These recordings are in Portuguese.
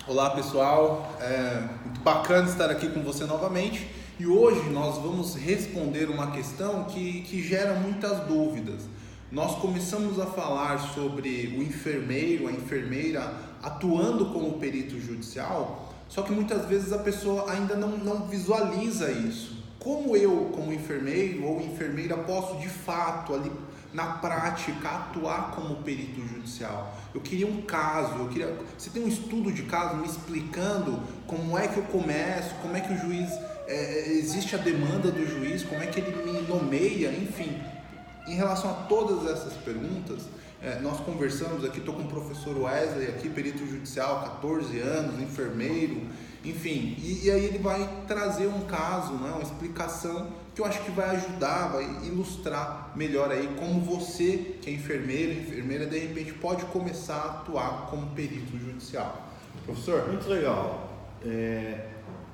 Olá pessoal, muito bacana estar aqui com você novamente e hoje nós vamos responder uma questão que gera muitas dúvidas. Nós começamos a falar sobre o enfermeiro, a enfermeira atuando como perito judicial, só que muitas vezes a pessoa ainda não visualiza isso. Como eu, como enfermeiro ou enfermeira, posso de fato ali na prática atuar como perito judicial? Eu queria um caso, você tem um estudo de caso me explicando como é que eu começo, como é que o juiz, existe a demanda do juiz, como é que ele me nomeia, enfim. Em relação a todas essas perguntas, nós conversamos aqui, estou com o professor Wesley aqui, perito judicial, 14 anos, enfermeiro, enfim, e aí ele vai trazer um caso, né, uma explicação que eu acho que vai ajudar, vai ilustrar melhor aí como você, que é enfermeira, de repente pode começar a atuar como perito judicial. Professor? Muito legal.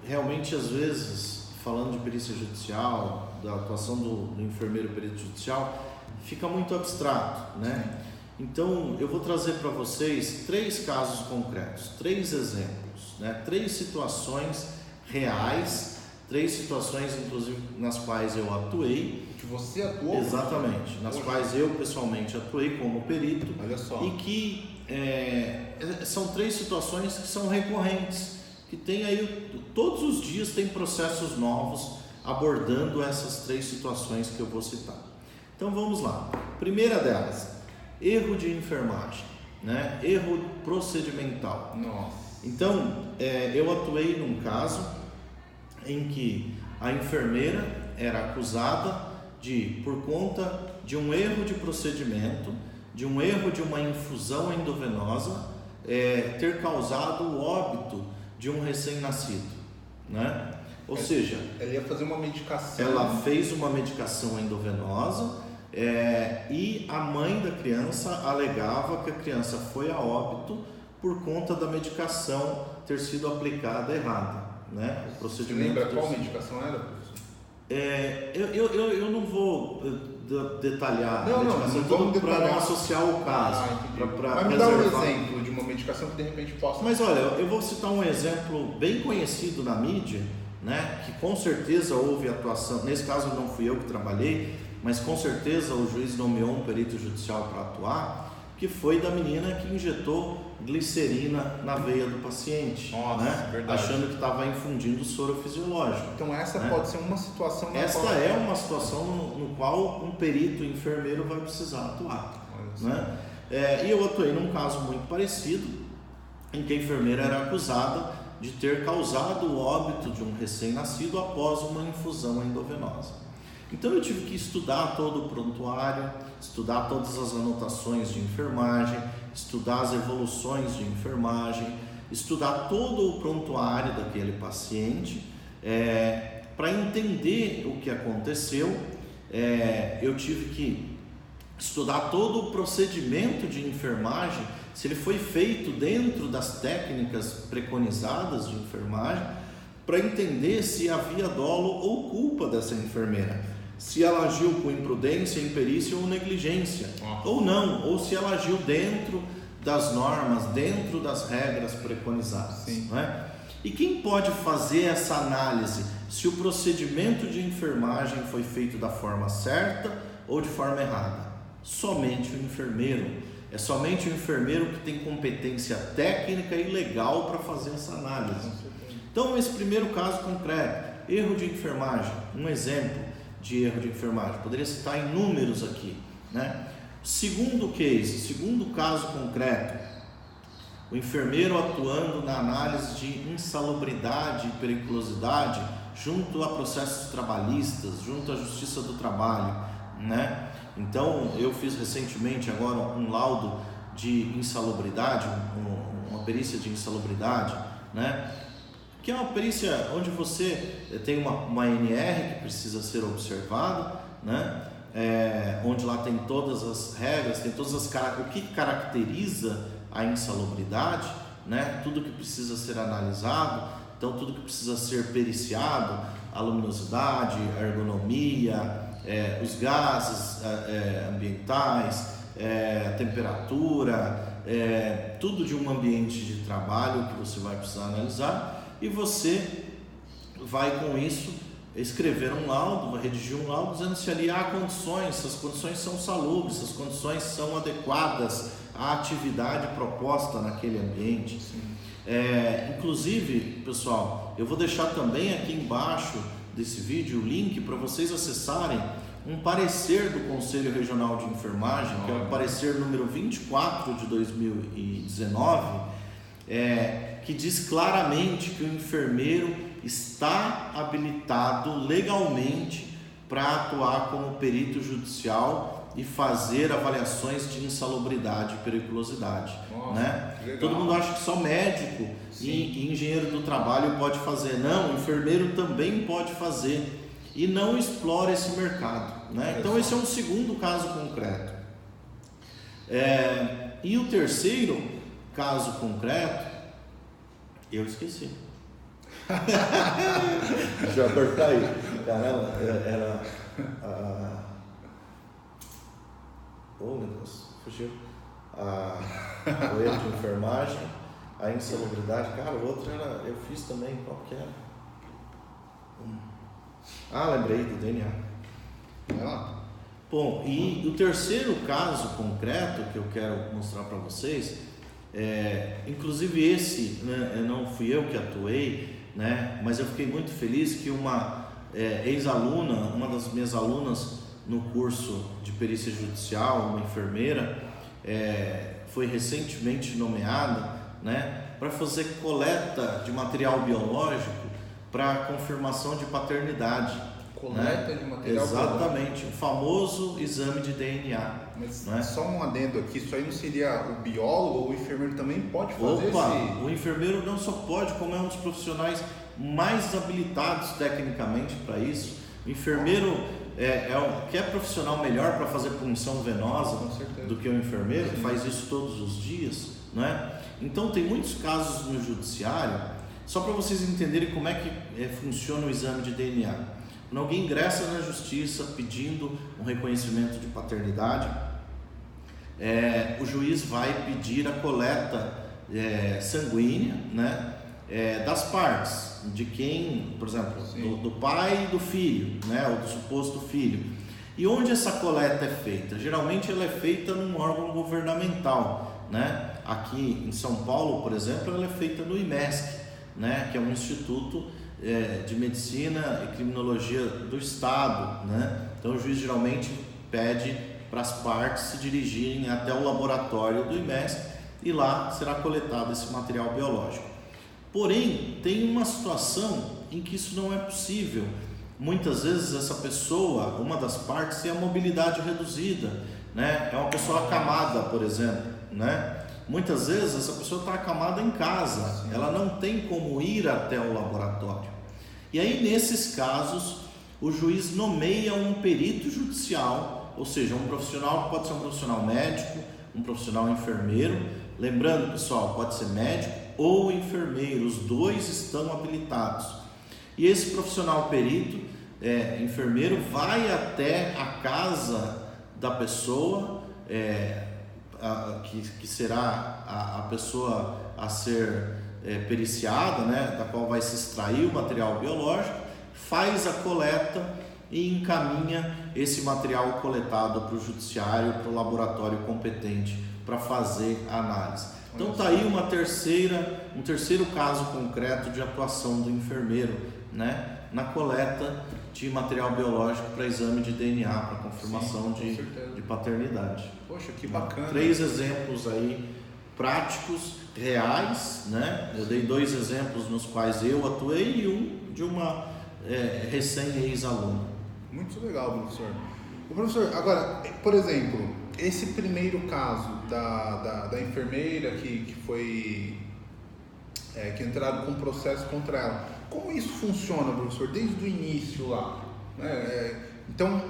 Realmente, às vezes, falando de perícia judicial, da atuação do enfermeiro perito judicial, fica muito abstrato, né? Então, eu vou trazer para vocês 3 casos concretos, 3 exemplos, né? 3 situações reais, 3 situações, inclusive, nas quais eu atuei. Que você atuou? Exatamente, nas quais eu pessoalmente atuei como perito. Olha só. E que são 3 situações que são recorrentes, que tem aí, todos os dias tem processos novos abordando essas 3 situações que eu vou citar. Então vamos lá. Primeira delas, erro de enfermagem, né? Erro procedimental. Nossa. Então, eu atuei num caso em que a enfermeira era acusada de, por conta de um erro de procedimento, de um erro de uma infusão endovenosa, ter causado o óbito de um recém-nascido, né? Ou seja, ela ia fazer uma medicação. Ela fez uma medicação endovenosa e a mãe da criança alegava que a criança foi a óbito por conta da medicação ter sido aplicada errada, né? O procedimento. Você lembra qual medicação era, professor? Eu não vou detalhar a medicação para não associar o caso. Mas me dá um exemplo de uma medicação que de repente possa... Mas olha, eu vou citar um exemplo bem conhecido na mídia, né, que com certeza houve atuação, nesse caso não fui eu que trabalhei, mas com certeza o juiz nomeou um perito judicial para atuar, que foi da menina que injetou glicerina na veia do paciente. Nossa, né, verdade. achando que estava infundindo soro fisiológico. Então essa pode ser uma situação... Esta é uma situação no qual um perito enfermeiro vai precisar atuar. Né? E eu atuei num caso muito parecido, em que a enfermeira era acusada de ter causado o óbito de um recém-nascido após uma infusão endovenosa. Então eu tive que estudar todo o prontuário, estudar todas as anotações de enfermagem, estudar as evoluções de enfermagem, estudar todo o prontuário daquele paciente, para entender o que aconteceu. Eu tive que estudar todo o procedimento de enfermagem, se ele foi feito dentro das técnicas preconizadas de enfermagem, para entender se havia dolo ou culpa dessa enfermeira, se ela agiu com imprudência, imperícia ou negligência, ou não, ou se ela agiu dentro das normas, dentro das regras preconizadas. Né? E quem pode fazer essa análise se o procedimento de enfermagem foi feito da forma certa ou de forma errada? Somente o enfermeiro. É somente o enfermeiro que tem competência técnica e legal para fazer essa análise. Então, esse primeiro caso concreto, erro de enfermagem, um exemplo de erro de enfermagem, poderia citar inúmeros aqui, né? Segundo caso concreto, o enfermeiro atuando na análise de insalubridade e periculosidade junto a processos trabalhistas, junto à Justiça do Trabalho, né? Então, eu fiz recentemente agora um laudo de insalubridade, uma perícia de insalubridade, né? Que é uma perícia onde você tem uma NR que precisa ser observada, né? Onde lá tem todas as regras, tem todas o que caracteriza a insalubridade, né? Tudo que precisa ser analisado, então tudo que precisa ser periciado, a luminosidade, a ergonomia, os gases ambientais, a temperatura, tudo de um ambiente de trabalho que você vai precisar analisar, e você vai com isso escrever um laudo, vai redigir um laudo dizendo se ali há condições, se as condições são salubres, se as condições são adequadas à atividade proposta naquele ambiente. Inclusive, pessoal, eu vou deixar também aqui embaixo desse vídeo o link para vocês acessarem um parecer do Conselho Regional de Enfermagem, que é o parecer número 24 de 2019, que diz claramente que o enfermeiro está habilitado legalmente para atuar como perito judicial e fazer avaliações de insalubridade e periculosidade. Nossa, né? legal. Todo mundo acha que só médico e engenheiro do trabalho pode fazer. Não, o enfermeiro também pode fazer, e não explora esse mercado. Né? Então esse é um segundo caso concreto. E o terceiro caso concreto, eu esqueci. Deixa eu cortar aí. Caramba, era oh meu Deus, fugiu. O erro de enfermagem, a insalubridade. Cara, o outro era, eu fiz também, qual que era? Lembrei do DNA. Bom, e o terceiro caso concreto que eu quero mostrar para vocês, inclusive esse, né, não fui eu que atuei, né, mas eu fiquei muito feliz que uma ex-aluna, uma das minhas alunas no curso de perícia judicial, uma enfermeira, foi recentemente nomeada, né, para fazer coleta de material biológico para confirmação de paternidade. Coleta de material Exatamente, o famoso exame de DNA. Mas né? Só um adendo aqui, isso aí não seria o biólogo ou o enfermeiro também pode fazer? O enfermeiro não só pode, como é um dos profissionais mais habilitados tecnicamente para isso. O enfermeiro quer profissional melhor para fazer punção venosa do que o enfermeiro, que faz isso todos os dias, né? Então tem muitos casos no judiciário, só para vocês entenderem como é que funciona o exame de DNA. Quando alguém ingressa na justiça pedindo um reconhecimento de paternidade, o juiz vai pedir a coleta sanguínea, né, das partes, de quem, por exemplo, do pai e do filho, né, ou do suposto filho. E onde essa coleta é feita? Geralmente ela é feita num órgão governamental, né? Aqui em São Paulo, por exemplo, ela é feita no IMESC, né, que é um instituto de medicina e criminologia do estado, né? Então o juiz geralmente pede para as partes se dirigirem até o laboratório do IMESC e lá será coletado esse material biológico. Porém, tem uma situação em que isso não é possível. Muitas vezes essa pessoa, uma das partes, tem a mobilidade reduzida, né? É uma pessoa acamada, por exemplo, né? Muitas vezes essa pessoa está acamada em casa, ela não tem como ir até o laboratório. E aí, nesses casos, o juiz nomeia um perito judicial, ou seja, um profissional que pode ser um profissional médico, um profissional enfermeiro. Lembrando, pessoal, pode ser médico ou enfermeiro, os dois estão habilitados. E esse profissional perito, enfermeiro, vai até a casa da pessoa, que será a pessoa a ser periciada, né, da qual vai se extrair o material biológico, faz a coleta e encaminha esse material coletado para o judiciário, para o laboratório competente para fazer a análise. Então está aí um terceiro caso concreto de atuação do enfermeiro, né, na coleta de material biológico para exame de DNA, para confirmação de paternidade. Poxa, que bacana. 3 exemplos aí práticos, reais, né? Eu dei 2 exemplos nos quais eu atuei e um de uma recém-ex-aluna. Muito legal, professor. Professor, agora, por exemplo, esse primeiro caso da enfermeira que foi que entraram com processo contra ela, como isso funciona, professor, desde o início lá? Então,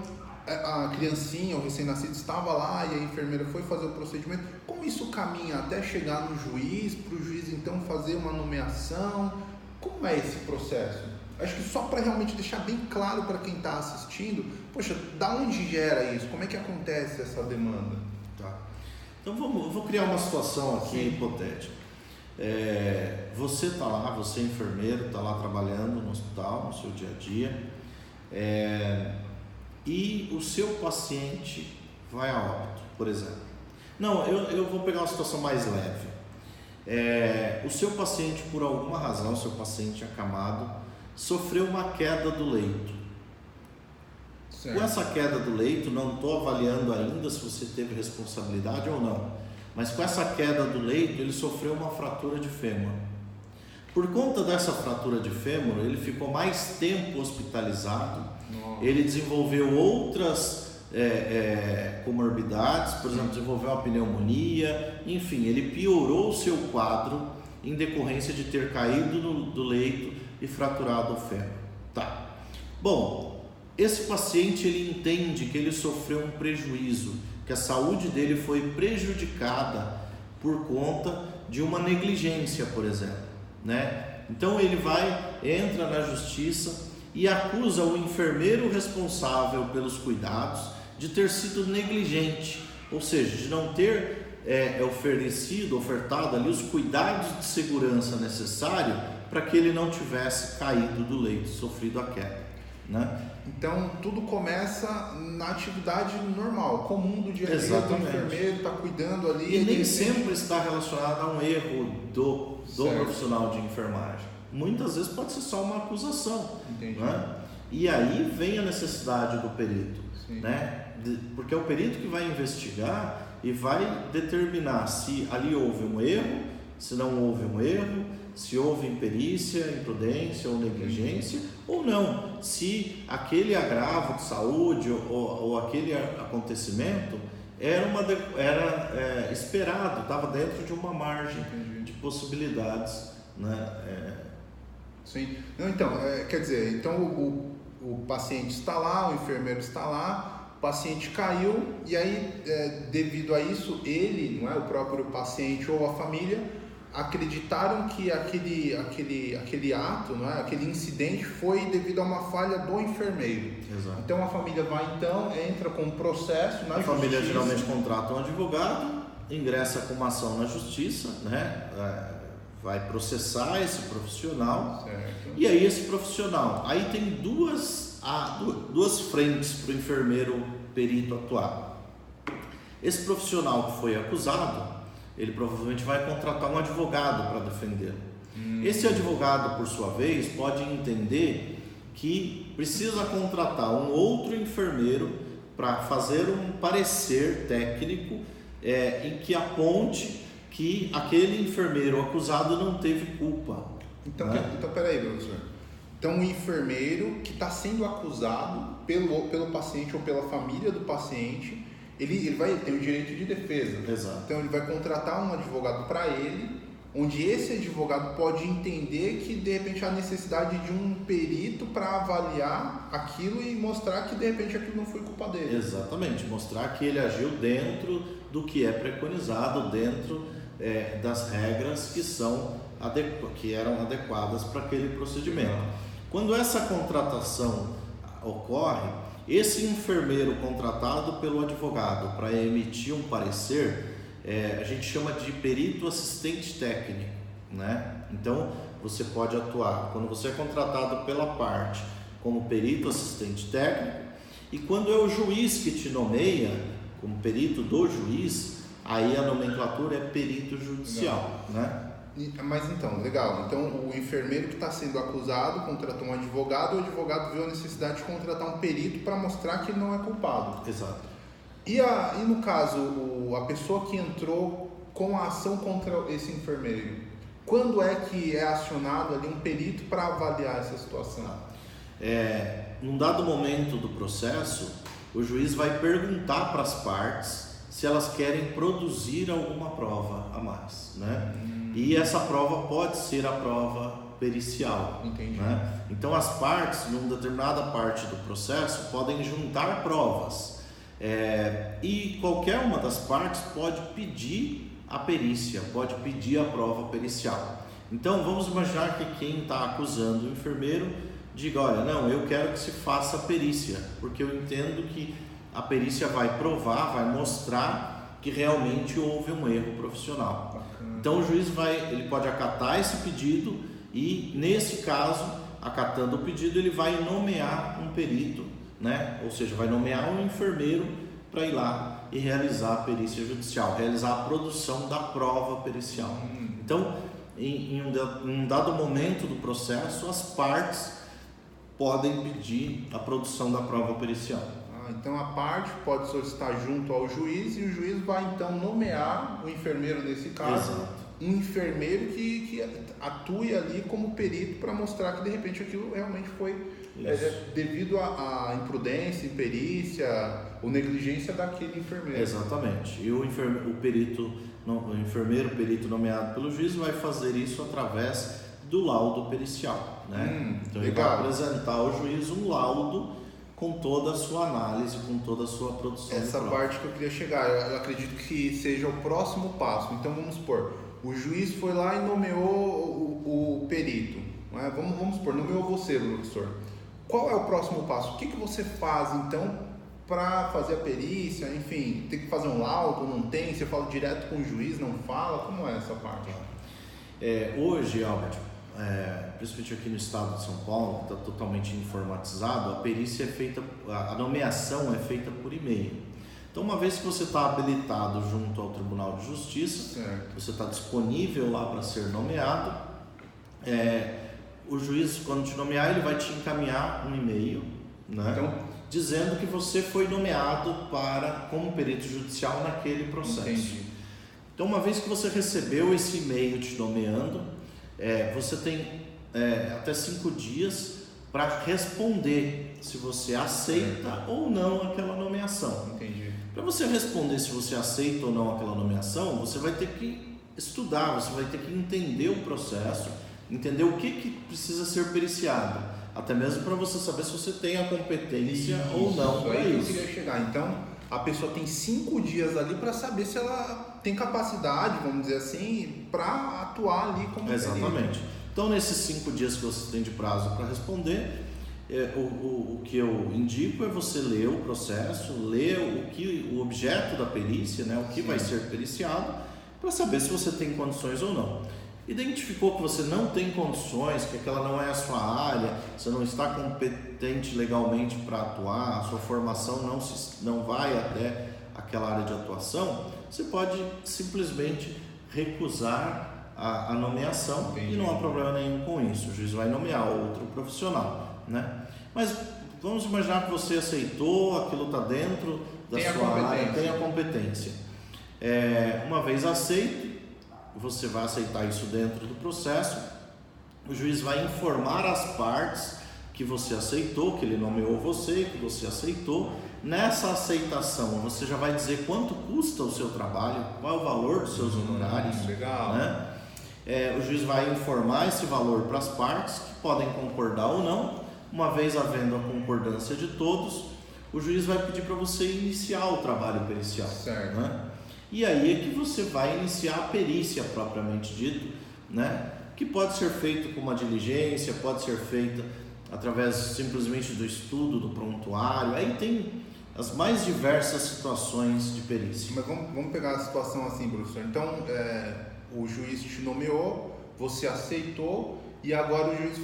a criancinha, o recém-nascido, estava lá e a enfermeira foi fazer o procedimento. Como isso caminha até chegar no juiz, para o juiz então fazer uma nomeação? Como é esse processo? Acho que só para realmente deixar bem claro para quem está assistindo, poxa, da onde gera isso? Como é que acontece essa demanda? Tá. Então eu vou criar uma situação aqui hipotética. Você está lá, você é enfermeiro, está lá trabalhando no hospital, no seu dia a dia, e o seu paciente vai a óbito, por exemplo. Não, eu vou pegar uma situação mais leve. O seu paciente, por alguma razão, o seu paciente acamado, sofreu uma queda do leito. Certo. Com essa queda do leito, não estou avaliando ainda se você teve responsabilidade ou não, mas com essa queda do leito, ele sofreu uma fratura de fêmur. Por conta dessa fratura de fêmur, ele ficou mais tempo hospitalizado. Nossa. Ele desenvolveu outras comorbidades, por exemplo, desenvolveu uma pneumonia, enfim, ele piorou o seu quadro em decorrência de ter caído do leito e fraturado o fêmur. Tá. Bom, esse paciente ele entende que ele sofreu um prejuízo, que a saúde dele foi prejudicada por conta de uma negligência, por exemplo, né? Então ele entra na justiça e acusa o enfermeiro responsável pelos cuidados de ter sido negligente, ou seja, de não ter ofertado ali os cuidados de segurança necessários para que ele não tivesse caído do leito, sofrido a queda, né? Então tudo começa na atividade normal, comum do dia a dia do enfermeiro, está cuidando ali. E nem sempre está relacionado a um erro do profissional de enfermagem. Muitas vezes pode ser só uma acusação. Entendi. Né? E aí vem a necessidade do perito, né? Porque é o perito que vai investigar e vai determinar se ali houve um erro, se não houve um erro, se houve imperícia, imprudência ou negligência ou não, se aquele agravo de saúde ou aquele acontecimento era esperado, estava dentro de uma margem de possibilidades, né? Sim. Não, então, quer dizer, então o paciente está lá, o enfermeiro está lá, o paciente caiu e aí, devido a isso, ele, não é, o próprio paciente ou a família, acreditaram que aquele ato, não é, aquele incidente foi devido a uma falha do enfermeiro. Exato. Então a família entra com um processo na justiça. A família geralmente contrata um advogado, ingressa com uma ação na justiça, né? Vai processar esse profissional. Certo. E aí esse profissional, aí tem duas frentes para o enfermeiro perito atuar. Esse profissional que foi acusado, ele provavelmente vai contratar um advogado para defendê-lo. Esse advogado, por sua vez, pode entender que precisa contratar um outro enfermeiro para fazer um parecer técnico em que aponte que aquele enfermeiro acusado não teve culpa. Então peraí, professor. Então o enfermeiro que está sendo acusado pelo paciente ou pela família do paciente, ele vai ter o direito de defesa. Exato. Então ele vai contratar um advogado para ele, onde esse advogado pode entender que de repente há necessidade de um perito para avaliar aquilo e mostrar que de repente aquilo não foi culpa dele. Exatamente, mostrar que ele agiu dentro do que é preconizado, dentro das regras que eram adequadas para aquele procedimento. Quando essa contratação ocorre, esse enfermeiro contratado pelo advogado para emitir um parecer, a gente chama de perito assistente técnico, né? Então, você pode atuar quando você é contratado pela parte como perito assistente técnico, e quando é o juiz que te nomeia como perito do juiz, aí a nomenclatura é perito judicial, né? Mas então, legal. Então o enfermeiro que está sendo acusado contratou um advogado, o advogado viu a necessidade de contratar um perito para mostrar que ele não é culpado. Exato. E no caso, a pessoa que entrou com a ação contra esse enfermeiro, quando é que é acionado ali um perito para avaliar essa situação? Num dado momento do processo, o juiz vai perguntar para as partes se elas querem produzir alguma prova a mais, né? E essa prova pode ser a prova pericial. Entendi. Né? Então as partes, numa determinada parte do processo, podem juntar provas, e qualquer uma das partes pode pedir a perícia, pode pedir a prova pericial. Então vamos imaginar que quem está acusando o enfermeiro diga: olha, não, eu quero que se faça a perícia, porque eu entendo que a perícia vai provar, vai mostrar que realmente houve um erro profissional. Então o juiz ele pode acatar esse pedido e, nesse caso, acatando o pedido, ele vai nomear um perito, né? Ou seja, vai nomear um enfermeiro para ir lá e realizar a perícia judicial, realizar a produção da prova pericial. Então, em um dado momento do processo, as partes podem pedir a produção da prova pericial. Então a parte pode solicitar junto ao juiz e o juiz vai então nomear o enfermeiro nesse caso. Exato. Um enfermeiro que atue ali como perito para mostrar que de repente aquilo realmente foi devido à imprudência, imperícia ou negligência daquele enfermeiro. Exatamente. E o enfermeiro perito nomeado pelo juiz vai fazer isso através do laudo pericial, né? Então ele vai apresentar ao juiz um laudo com toda a sua análise, com toda a sua produção. Essa parte que eu queria chegar, eu acredito que seja o próximo passo. Então vamos supor, o juiz foi lá e nomeou o perito, né? Vamos supor, nomeou você, professor. Qual é o próximo passo? O que você faz então para fazer a perícia? Enfim, tem que fazer um laudo, não tem? Você fala direto com o juiz, não fala? Como é essa parte? Hoje, Albert, principalmente aqui no estado de São Paulo, está totalmente informatizado, a perícia é feita, a nomeação é feita por e-mail. Então, uma vez que você está habilitado junto ao Tribunal de Justiça, certo, você está disponível lá para ser nomeado, o juiz, quando te nomear, ele vai te encaminhar um e-mail, né, então, dizendo que você foi nomeado como perito judicial naquele processo. Entendi. Então, uma vez que você recebeu esse e-mail te nomeando, você tem até 5 dias para responder se você aceita ou não aquela nomeação. Entendi. Para você responder se você aceita ou não aquela nomeação, você vai ter que estudar, você vai ter que entender o processo, entender o que precisa ser periciado, até mesmo para você saber se você tem a competência ou não para isso. Eu queria chegar. Então, a pessoa tem 5 dias ali para saber se ela tem capacidade, vamos dizer assim, para atuar ali como Exatamente. Então, nesses 5 dias que você tem de prazo para responder, o que eu indico é você ler o processo, ler o objeto da perícia, né, o que vai ser periciado, para saber se você tem condições ou não. Identificou que você não tem condições, que aquela não é a sua área, você não está competente legalmente para atuar, a sua formação não vai até aquela área de atuação, você pode simplesmente recusar a nomeação. Entendi. E não há problema nenhum com isso, o juiz vai nomear outro profissional, né? Mas vamos imaginar que você aceitou, aquilo está dentro da sua área, tem a competência. Uma vez aceito, você vai aceitar isso dentro do processo, o juiz vai informar as partes que você aceitou, que ele nomeou você, que você aceitou. Nessa aceitação, você já vai dizer quanto custa o seu trabalho, qual é o valor dos seus honorários. Legal. Né? O juiz vai informar esse valor para as partes, que podem concordar ou não. Uma vez havendo a concordância de todos, o juiz vai pedir para você iniciar o trabalho pericial. Certo. Né? E aí é que você vai iniciar a perícia propriamente dito, né? Que pode ser feito com uma diligência, pode ser feita através simplesmente do estudo, do prontuário. Aí tem as mais diversas situações de perícia. Mas vamos pegar a situação assim, professor. Então, o juiz te nomeou, você aceitou e agora o juiz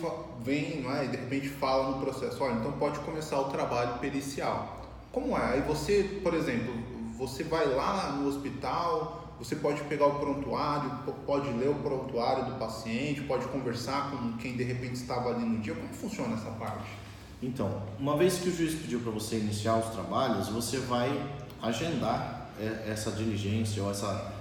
vem, não é? E de repente fala no processo, olha, então pode começar o trabalho pericial. Como é? Aí você, por exemplo, você vai lá no hospital, você pode pegar o prontuário, pode ler o prontuário do paciente, pode conversar com quem de repente estava ali no dia. Como funciona essa parte? Então, uma vez que o juiz pediu para você iniciar os trabalhos, você vai agendar essa diligência ou essa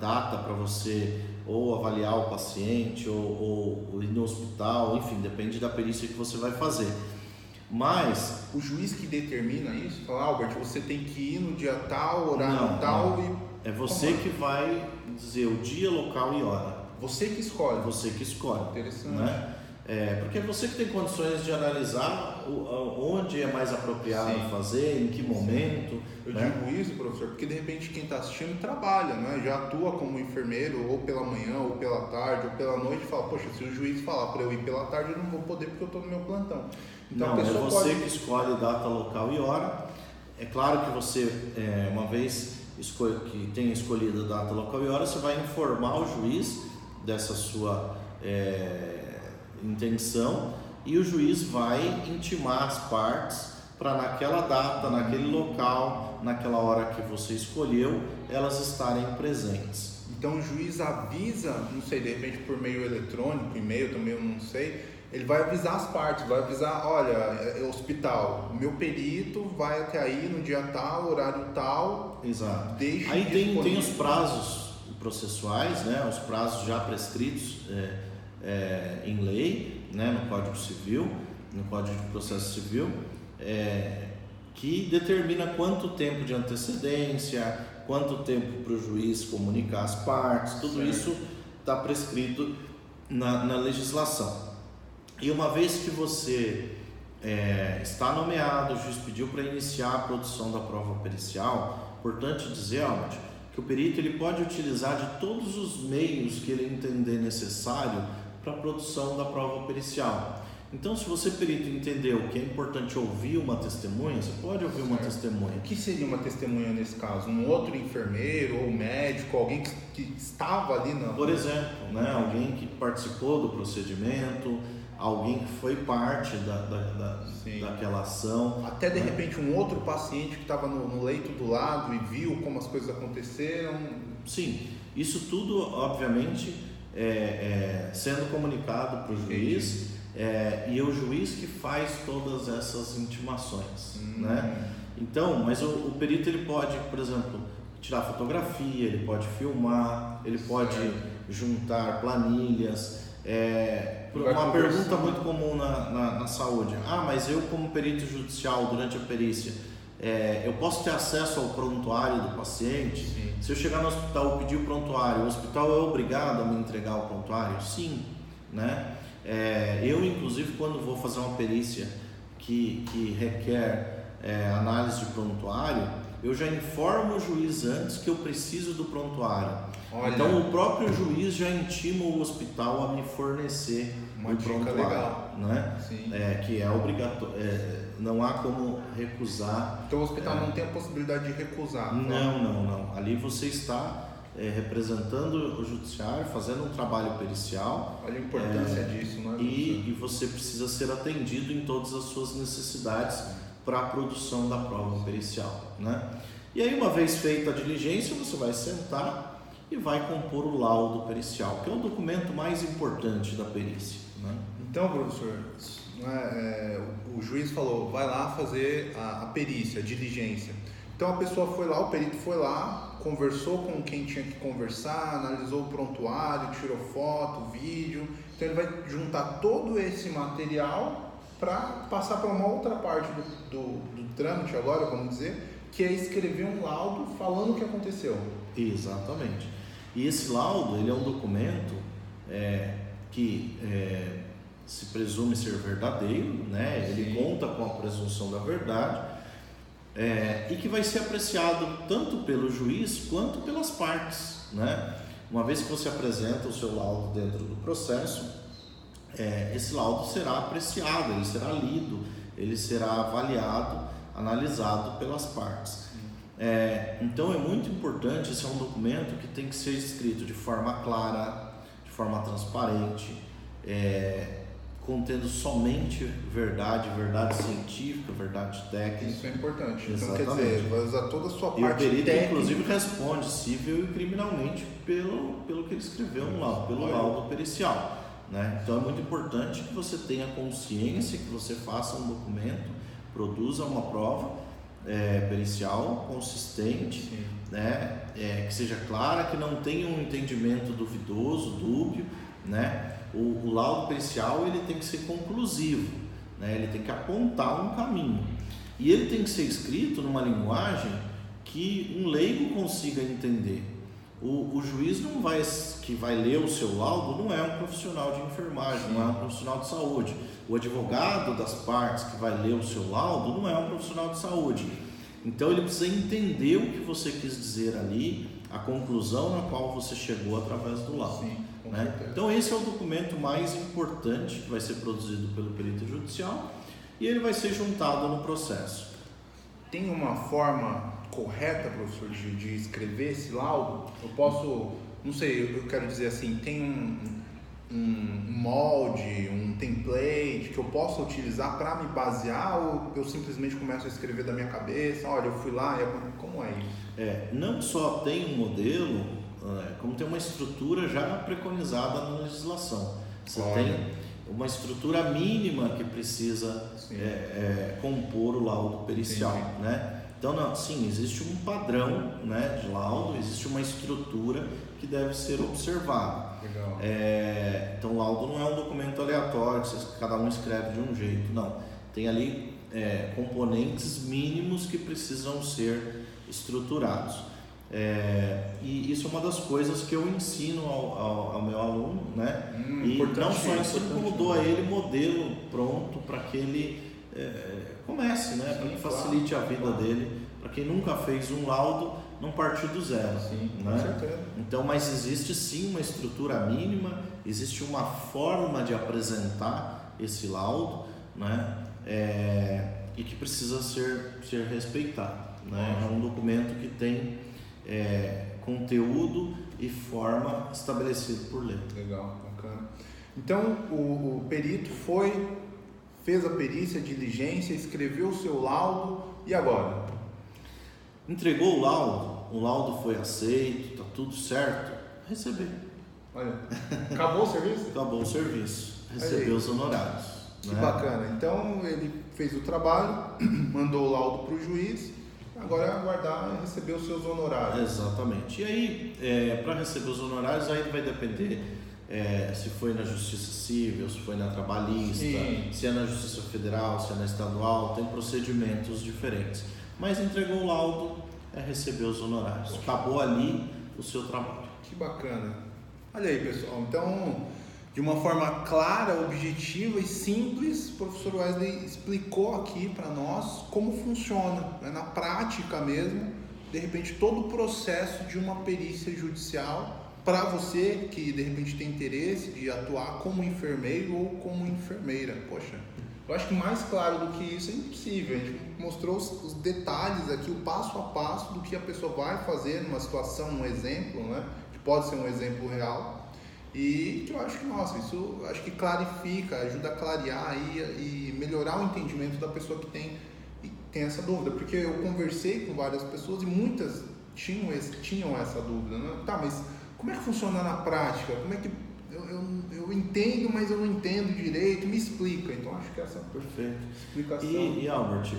data para você ou avaliar o paciente ou ir no hospital, enfim, depende da perícia que você vai fazer. Mas o juiz que determina isso, fala, Albert, você tem que ir no dia tal, horário tal. É você que vai dizer o dia, local e hora. Você que escolhe. Você que escolhe. Interessante. Né? Porque é você que tem condições de analisar onde é mais apropriado fazer, em que momento. Eu digo isso, professor, porque de repente quem está assistindo trabalha, né? Já atua como enfermeiro ou pela manhã, ou pela tarde, ou pela noite, e fala, poxa, se o juiz falar para eu ir pela tarde, eu não vou poder porque eu estou no meu plantão. Então, não, é você que escolhe data, local e hora. É claro que você, uma vez que tenha escolhido a data, local e hora, você vai informar o juiz dessa sua intenção, e o juiz vai intimar as partes para naquela data, naquele local, naquela hora que você escolheu, elas estarem presentes. Então o juiz avisa, não sei, de repente por meio eletrônico, e-mail também, eu não sei, ele vai avisar as partes, vai avisar, olha, hospital, meu perito vai até aí no dia tal, horário tal. Exato. Aí tem os prazos processuais, né, os prazos já prescritos em lei, né, no Código Civil, no Código de Processo Civil, que determina quanto tempo de antecedência, quanto tempo para o juiz comunicar as partes, tudo isso está prescrito na legislação. E uma vez que você está nomeado, o juiz pediu para iniciar a produção da prova pericial, importante dizer, Albert, que o perito ele pode utilizar de todos os meios que ele entender necessário para a produção da prova pericial. Então, se você, perito, entendeu que é importante ouvir uma testemunha, você pode ouvir uma testemunha. O que seria uma testemunha nesse caso? Um outro enfermeiro ou médico, alguém que estava ali na... Por exemplo, né, alguém que participou do procedimento, alguém que foi parte daquela ação. Até de repente um outro paciente que estava no leito do lado e viu como as coisas aconteceram. Sim, isso tudo, obviamente, sendo comunicado para o juiz. E é o juiz que faz todas essas intimações, né? Então, mas o perito ele pode, por exemplo, tirar fotografia, ele pode filmar, ele pode juntar planilhas. Uma pergunta muito comum na saúde: mas eu, como perito judicial, durante a perícia, eu posso ter acesso ao prontuário do paciente? Sim. Se eu chegar no hospital e pedir o prontuário, o hospital é obrigado a me entregar o prontuário? Sim, né? Eu, inclusive, quando vou fazer uma perícia que requer análise de prontuário, eu já informo o juiz antes que eu preciso do prontuário. Olha. Então, o próprio juiz já intima o hospital a me fornecer o prontuário, legal, né? Sim. Que é obrigatório, não há como recusar. Então, o hospital não tem a possibilidade de recusar? Não. Ali você está representando o judiciário, fazendo um trabalho pericial. Olha a importância disso, não é? E você precisa ser atendido em todas as suas necessidades para a produção da prova pericial, né? E aí, uma vez feita a diligência, você vai sentar e vai compor o laudo pericial, que é o documento mais importante da perícia, né? Então, professor, o juiz falou, vai lá fazer a perícia, a diligência. Então a pessoa foi lá, o perito foi lá, conversou com quem tinha que conversar, analisou o prontuário, tirou foto, vídeo. Então ele vai juntar todo esse material para passar para uma outra parte do trâmite agora, vamos dizer, que é escrever um laudo falando o que aconteceu. Exatamente. E esse laudo, ele é um documento que se presume ser verdadeiro, né? Ele conta com a presunção da verdade. E que vai ser apreciado tanto pelo juiz quanto pelas partes, né? Uma vez que você apresenta o seu laudo dentro do processo, esse laudo será apreciado, ele será lido, ele será avaliado, analisado pelas partes. Então é muito importante, esse é um documento que tem que ser escrito de forma clara, de forma transparente, contendo somente verdade científica, verdade técnica. Isso é importante. Exatamente. Então, quer dizer, vai usar toda a sua parte técnica. E o perito, inclusive, responde civil e criminalmente pelo que ele escreveu no laudo, pelo laudo pericial, né? Então, é muito importante que você tenha consciência, que você faça um documento, produza uma prova pericial consistente, né? Que seja clara, que não tenha um entendimento duvidoso, dúbio, né? O laudo pericial ele tem que ser conclusivo, né? Ele tem que apontar um caminho e ele tem que ser escrito numa linguagem que um leigo consiga entender. O juiz que vai ler o seu laudo não é um profissional de enfermagem, não é um profissional de saúde. O advogado das partes que vai ler o seu laudo não é um profissional de saúde. Então ele precisa entender o que você quis dizer ali, a conclusão na qual você chegou através do laudo. Sim, né? Então esse é o documento mais importante que vai ser produzido pelo perito judicial e ele vai ser juntado no processo. Tem uma forma correta, professor, de escrever esse laudo? Eu posso, não sei, eu quero dizer assim, tem um molde, um template que eu possa utilizar para me basear, ou eu simplesmente começo a escrever da minha cabeça? Olha, eu fui lá, como é isso? Não só tem um modelo, como tem uma estrutura já preconizada na legislação. Você tem uma estrutura mínima que precisa compor o laudo pericial, né? Então, sim, existe um padrão, né, de laudo, existe uma estrutura que deve ser observada. Legal. Então, o laudo não é um documento aleatório, que cada um escreve de um jeito, não. Tem ali componentes mínimos que precisam ser estruturados. E isso é uma das coisas que eu ensino ao meu aluno, né? E não só ensino, como dou a ele modelo pronto para que ele comece, né? Para que facilite a vida dele, para quem nunca fez um laudo, não partir do zero. Sim, né? Com certeza. Então, mas existe sim uma estrutura mínima, existe uma forma de apresentar esse laudo, né? E que precisa ser respeitado, né? É um documento que tem conteúdo e forma estabelecido por lei. Legal, bacana. Então, o perito fez a perícia, a diligência, escreveu o seu laudo, e agora? Entregou o laudo foi aceito, está tudo certo, recebeu. Olha, acabou o serviço? Acabou o serviço, recebeu os honorários. Que bacana. Então, ele fez o trabalho, mandou o laudo para o juiz, agora é aguardar e receber os seus honorários. Exatamente. E aí, para receber os honorários, aí vai depender se foi na Justiça Civil, se foi na Trabalhista, se é na Justiça Federal, se é na Estadual, tem procedimentos diferentes. Mas entregou o laudo, receber os honorários. Acabou ali o seu trabalho. Que bacana. Olha aí, pessoal. Então, de uma forma clara, objetiva e simples, o professor Wesley explicou aqui para nós como funciona, né? Na prática mesmo, de repente, todo o processo de uma perícia judicial para você que de repente tem interesse de atuar como enfermeiro ou como enfermeira. Poxa, eu acho que mais claro do que isso é impossível. A gente mostrou os detalhes aqui, o passo a passo do que a pessoa vai fazer numa situação, um exemplo, né? Que pode ser um exemplo real. E eu acho que, isso acho que clarifica, ajuda a clarear aí e melhorar o entendimento da pessoa que tem essa dúvida. Porque eu conversei com várias pessoas e muitas tinham essa dúvida, né? Tá, mas como é que funciona na prática? Como é que eu entendo, mas eu não entendo direito? Me explica. Então acho que essa explicação. E Albert,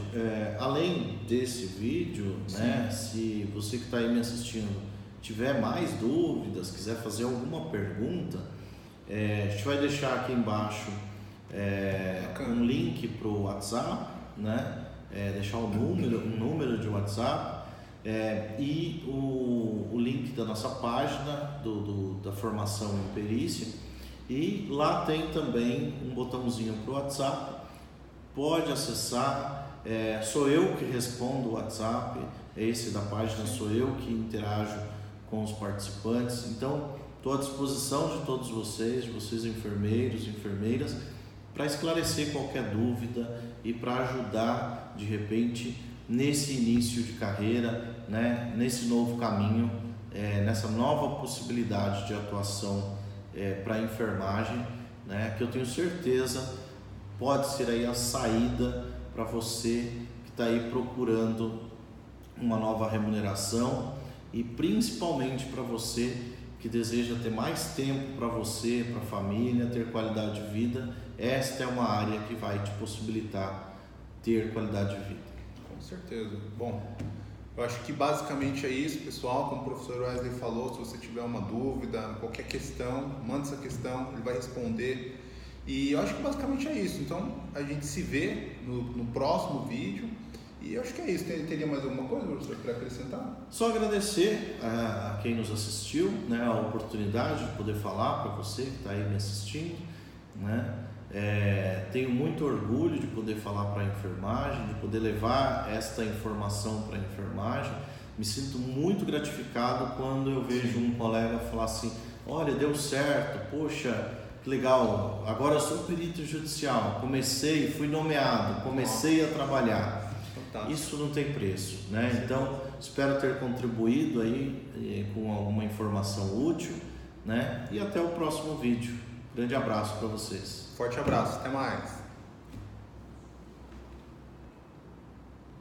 além desse vídeo, né, se você que está aí me assistindo tiver mais dúvidas, quiser fazer alguma pergunta, a gente vai deixar aqui embaixo um link para o WhatsApp, né? Deixar um número de WhatsApp. E o link da nossa página da formação em perícia, e lá tem também um botãozinho para o WhatsApp, pode acessar, sou eu que respondo o WhatsApp, esse da página sou eu que interajo com os participantes, então estou à disposição de todos vocês enfermeiros e enfermeiras, para esclarecer qualquer dúvida e para ajudar de repente nesse início de carreira, né, nesse novo caminho, nessa nova possibilidade de atuação para a enfermagem, né, que eu tenho certeza pode ser aí a saída para você que está aí procurando uma nova remuneração e principalmente para você que deseja ter mais tempo para você, para a família, ter qualidade de vida. Esta é uma área que vai te possibilitar ter qualidade de vida. Com certeza. Bom, eu acho que basicamente é isso, pessoal. Como o professor Wesley falou, se você tiver uma dúvida, qualquer questão, manda essa questão, ele vai responder. E eu acho que basicamente é isso. Então, a gente se vê no próximo vídeo. E eu acho que é isso. Teria mais alguma coisa, professor, para acrescentar? Só agradecer a quem nos assistiu, né, a oportunidade de poder falar para você que está aí me assistindo, né? Tenho muito orgulho de poder falar para a enfermagem, de poder levar esta informação para a enfermagem. Me sinto muito gratificado quando eu vejo um colega falar assim: olha, deu certo, poxa, que legal, agora eu sou perito judicial, fui nomeado, comecei a trabalhar. Isso não tem preço, né? Então espero ter contribuído aí com alguma informação útil, né? E até o próximo vídeo. Grande abraço para vocês. Forte abraço, até mais.